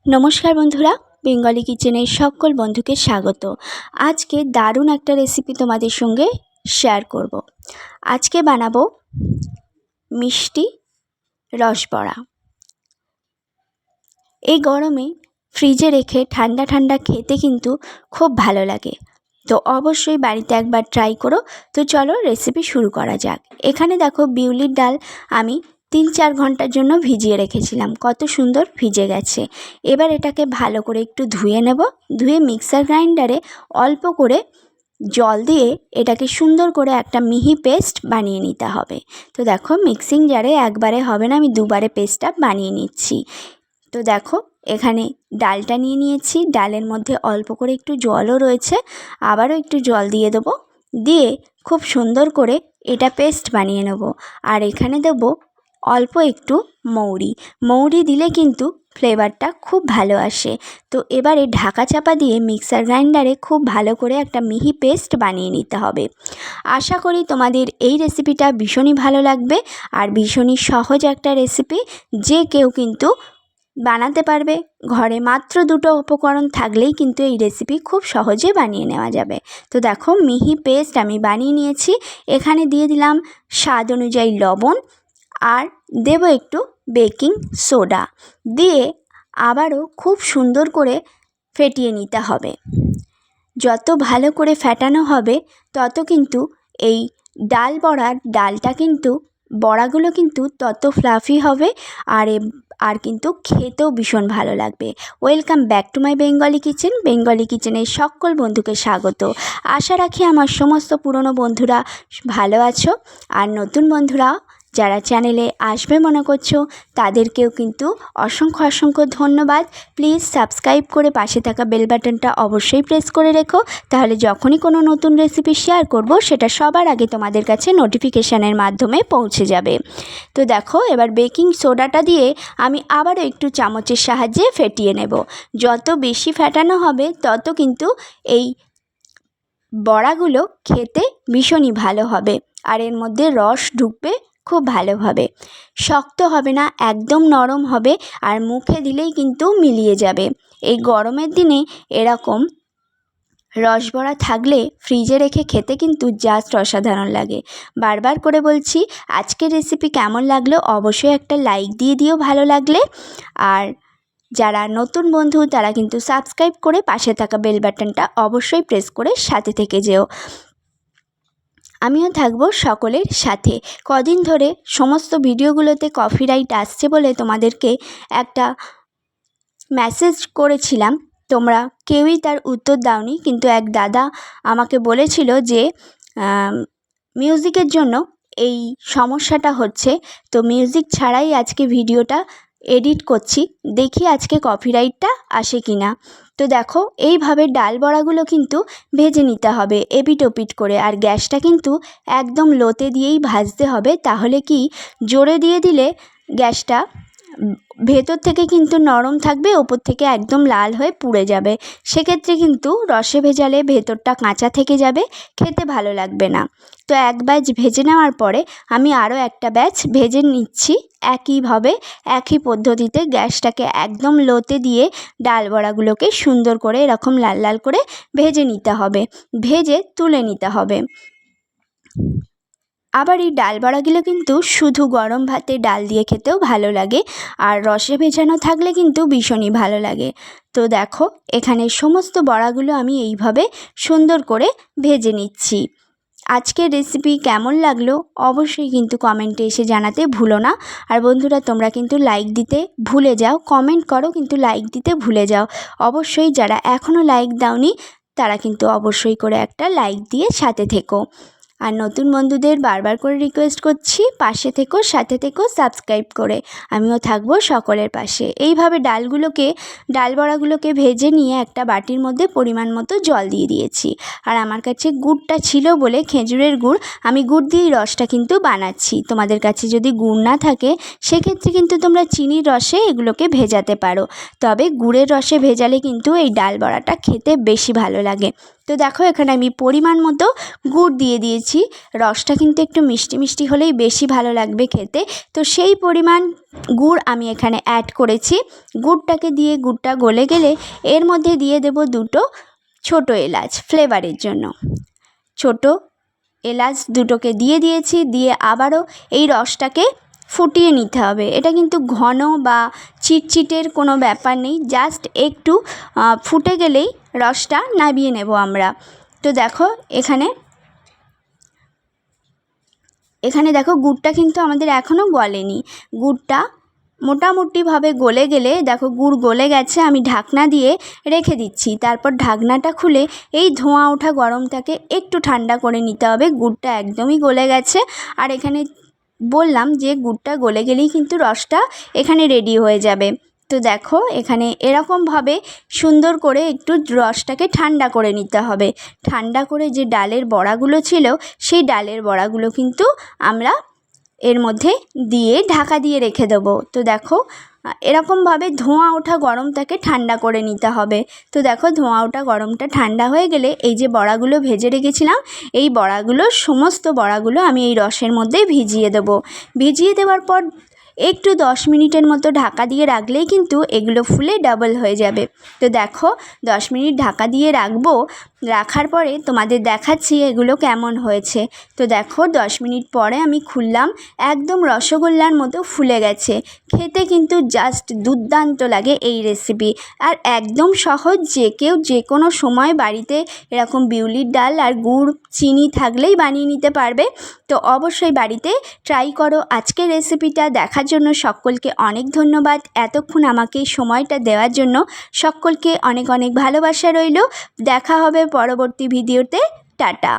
নমস্কার বন্ধুরা, বেঙ্গলি কিচেনের সকল বন্ধুকে স্বাগত। আজকে দারুণ একটা রেসিপি তোমাদের সঙ্গে শেয়ার করব। আজকে বানাবো মিষ্টি রসবড়া। এই গরমে ফ্রিজে রেখে ঠান্ডা ঠান্ডা খেতে কিন্তু খুব ভালো লাগে। তো অবশ্যই বাড়িতে একবার ট্রাই করো। তো চলো রেসিপি শুরু করা যাক। এখানে দেখো বিউলির ডাল আমি 3-4 ঘন্টার জন্য ভিজিয়ে রেখেছিলাম। কত সুন্দর ভিজে গেছে। এবার এটাকে ভালো করে একটু ধুয়ে নেব। ধুয়ে মিক্সার গ্রাইন্ডারে অল্প করে জল দিয়ে এটাকে সুন্দর করে একটা মিহি পেস্ট বানিয়ে নিতে হবে। তো দেখো মিক্সিং জারে একবারে হবে না, আমি দুবারে পেস্টটা বানিয়ে নিচ্ছি। তো দেখো এখানে ডালটা নিয়ে নিয়েছি, ডালের মধ্যে অল্প করে একটু জলও রয়েছে, আবারও একটু জল দিয়ে দেবো। দিয়ে খুব সুন্দর করে এটা পেস্ট বানিয়ে নেব। আর এখানে দেব অল্প একটু মৌরি দিলে কিন্তু ফ্লেভারটা খুব ভালো আসে। তো এবারে ঢাকা চাপা দিয়ে মিক্সার গ্রাইন্ডারে খুব ভালো করে একটা মিহি পেস্ট বানিয়ে নিতে হবে। আশা করি তোমাদের এই রেসিপিটা ভীষণই ভালো লাগবে আর ভীষণই সহজ একটা রেসিপি, যে কেউ কিন্তু বানাতে পারবে। ঘরে মাত্র 2টো উপকরণ থাকলেই কিন্তু এই রেসিপি খুব সহজে বানিয়ে নেওয়া যাবে। তো দেখো মিহি পেস্ট আমি বানিয়ে নিয়েছি। এখানে দিয়ে দিলাম স্বাদ অনুযায়ী লবণ আর দেব একটু বেকিং সোডা। দিয়ে আবারও খুব সুন্দর করে ফেটিয়ে নিতে হবে। যত ভালো করে ফেটানো হবে তত কিন্তু এই বড়াগুলো কিন্তু তত ফ্লাফি হবে আর কিন্তু খেতেও ভীষণ ভালো লাগবে। Welcome back to my Bengali kitchen. Bengali কিচেনের সকল বন্ধুকে স্বাগত। আশা রাখি আমার সমস্ত পুরনো বন্ধুরা ভালো আছো, আর নতুন বন্ধুরা যারা চ্যানেলে আসবে মনে করছো তাদেরকেও কিন্তু অসংখ্য ধন্যবাদ। প্লিজ সাবস্ক্রাইব করে পাশে থাকা বেল বাটনটা অবশ্যই প্রেস করে রেখো, তাহলে যখনই কোনো নতুন রেসিপি শেয়ার করব সেটা সবার আগে তোমাদের কাছে নোটিফিকেশানের মাধ্যমে পৌঁছে যাবে। তো দেখো এবার বেকিং সোডাটা দিয়ে আমি আবারও একটু চামচের সাহায্যে ফেটিয়ে নেব। যত বেশি ফেটানো হবে তত কিন্তু এই বড়াগুলো খেতে ভীষণই ভালো হবে আর এর মধ্যে রস ঢুকবে খুব ভালোভাবে। শক্ত হবে না, একদম নরম হবে আর মুখে দিলেই কিন্তু মিলিয়ে যাবে। এই গরমের দিনে এরকম রসবড়া থাকলে ফ্রিজে রেখে খেতে কিন্তু জাস্ট অসাধারণ লাগে। বারবার করে বলছি, আজকের রেসিপি কেমন লাগলো অবশ্যই একটা লাইক দিয়ে দিও ভালো লাগলে। আর যারা নতুন বন্ধু তারা কিন্তু সাবস্ক্রাইব করে পাশে থাকা বেল বাটনটা অবশ্যই প্রেস করে সাথে থেকে যেও। আমিও থাকবো সকলের সাথে। কদিন ধরে সমস্ত ভিডিওগুলোতে কপিরাইট আসছে বলে তোমাদেরকে একটা মেসেজ করেছিলাম, তোমরা কেউই তার উত্তর দাওনি। কিন্তু এক দাদা আমাকে বলেছিল যে মিউজিকের জন্য এই সমস্যাটা হচ্ছে। তো মিউজিক ছাড়াই আজকে ভিডিওটা এডিট করছি, দেখি আজকে কপিরাইটটা আসে কি না। তো দেখো এইভাবে ডাল বড়াগুলো কিন্তু ভেজে নিতে হবে এপিট ওপিট করে, আর গ্যাসটা কিন্তু একদম লোতে দিয়েই ভাজতে হবে। তাহলে কি জোরে দিয়ে দিলে গ্যাসটা ভেতর থেকে কিন্তু নরম থাকবে, ওপর থেকে একদম লাল হয়ে পুড়ে যাবে। সেক্ষেত্রে কিন্তু রসে ভেজালে ভেতরটা কাঁচা থেকে যাবে, খেতে ভালো লাগবে না। তো এক ব্যাচ ভেজে নেওয়ার পরে আমি আরও একটা ব্যাচ ভেজে নিচ্ছি একইভাবে, একই পদ্ধতিতে। গ্যাসটাকে একদম লোতে দিয়ে ডাল বড়াগুলোকে সুন্দর করে এরকম লাল লাল করে ভেজে নিতে হবে, ভেজে তুলে নিতে হবে। আবার এই ডাল বড়াগুলো কিন্তু শুধু গরম ভাতে ডাল দিয়ে খেতেও ভালো লাগে, আর রসে ভেজানো থাকলে কিন্তু ভীষণই ভালো লাগে। তো দেখো এখানে সমস্ত বড়াগুলো আমি এইভাবে সুন্দর করে ভেজে নিচ্ছি। আজকের রেসিপি কেমন লাগলো অবশ্যই কিন্তু কমেন্টে এসে জানাতে ভুলো না। আর বন্ধুরা তোমরা কিন্তু লাইক দিতে ভুলে যাও, কমেন্ট করো কিন্তু লাইক দিতে ভুলে যাও অবশ্যই। যারা এখনও লাইক দাওনি তারা কিন্তু অবশ্যই করে একটা লাইক দিয়ে সাথে থেকো। আর নতুন বন্ধুদের বারবার করে রিকোয়েস্ট করছি, পাশে থেকো, সাথে থেকো, সাবস্ক্রাইব করে। আমিও থাকবো সকলের পাশে। এইভাবে ডাল বড়াগুলোকে ভেজে নিয়ে একটা বাটির মধ্যে পরিমাণ মতো জল দিয়ে দিয়েছি। আর আমার কাছে গুড়টা ছিল বলে, খেজুরের গুড়, আমি গুড় দিয়েই রসটা কিন্তু বানাচ্ছি। তোমাদের কাছে যদি গুড় না থাকে সেক্ষেত্রে কিন্তু তোমরা চিনির রসে এগুলোকে ভেজাতে পারো, তবে গুড়ের রসে ভেজালে কিন্তু এই ডাল বড়াটা খেতে বেশি ভালো লাগে। তো দেখো এখানে আমি পরিমাণ মতো গুড় দিয়ে দিয়েছি। রসটা কিন্তু একটু মিষ্টি মিষ্টি হলেই বেশি ভালো লাগবে খেতে। তো সেই পরিমাণ গুড় আমি এখানে অ্যাড করেছি। গুড়টাকে দিয়ে গুড়টা গলে গেলে এর মধ্যে দিয়ে দেব দুটো ছোটো এলাচ ফ্লেভারের জন্য। ছোটো এলাচ দুটোকে দিয়ে দিয়েছি, দিয়ে আবারও এই রসটাকে ফুটিয়ে নিতে হবে। এটা কিন্তু ঘন বা চিটচিটের কোনো ব্যাপার নেই, জাস্ট একটু ফুটে গেলেই রসটা নামিয়ে নেব আমরা। তো দেখো এখানে দেখো গুড়টা কিন্তু আমাদের এখনও গলেনি। গুড়টা মোটামুটিভাবে গলে গেলে দেখো গুড় গলে গেছে, আমি ঢাকনা দিয়ে রেখে দিচ্ছি। তারপর ঢাকনাটা খুলে এই ধোঁয়া ওঠা গরমটাকে একটু ঠান্ডা করে নিতে হবে। গুড়টা একদমই গলে গেছে, আর এখানে বললাম যে গুড়টা গলে গেলেই কিন্তু রসটা এখানে রেডি হয়ে যাবে। তো দেখো এখানে এরকমভাবে সুন্দর করে একটু রসটাকে ঠান্ডা করে নিতে হবে। ঠান্ডা করে যে ডালের বড়াগুলো ছিল সেই ডালের বড়াগুলো কিন্তু আমরা এর মধ্যে দিয়ে ঢাকা দিয়ে রেখে দেবো। তো দেখো এরকমভাবে ধোঁয়া ওঠা গরমটাকে ঠান্ডা করে নিতে হবে। তো দেখো ধোঁয়া ওঠা গরমটা ঠান্ডা হয়ে গেলে এই যে বড়াগুলো ভেজে রেখেছিলাম, এই সমস্ত বড়াগুলো আমি এই রসের মধ্যে ভিজিয়ে দেবো। ভিজিয়ে দেওয়ার পর একটু 10 মিনিটের মতো ঢাকা দিয়ে রাখলেই কিন্তু এগুলো ফুলে ডাবল হয়ে যাবে। তো দেখো 10 মিনিট ঢাকা দিয়ে রাখার পরে তোমাদের দেখাচ্ছি এগুলো কেমন হয়েছে। তো দেখো 10 মিনিট পরে আমি খুললাম, একদম রসগোল্লার মতো ফুলে গেছে। খেতে কিন্তু জাস্ট দুর্দান্ত লাগে এই রেসিপি, আর একদম সহজ, যে কেউ যে কোনো সময় বাড়িতে এরকম বিউলির ডাল আর গুড় চিনি থাকলেই বানিয়ে নিতে পারবে। তো অবশ্যই বাড়িতে ট্রাই করো। আজকের রেসিপিটা দেখার জন্য সকলকে অনেক ধন্যবাদ। এতক্ষণ আমাকে এই সময়টা দেওয়ার জন্য সকলকে অনেক অনেক ভালোবাসা রইল। দেখা হবে পরবর্তী ভিডিওতে। টাটা।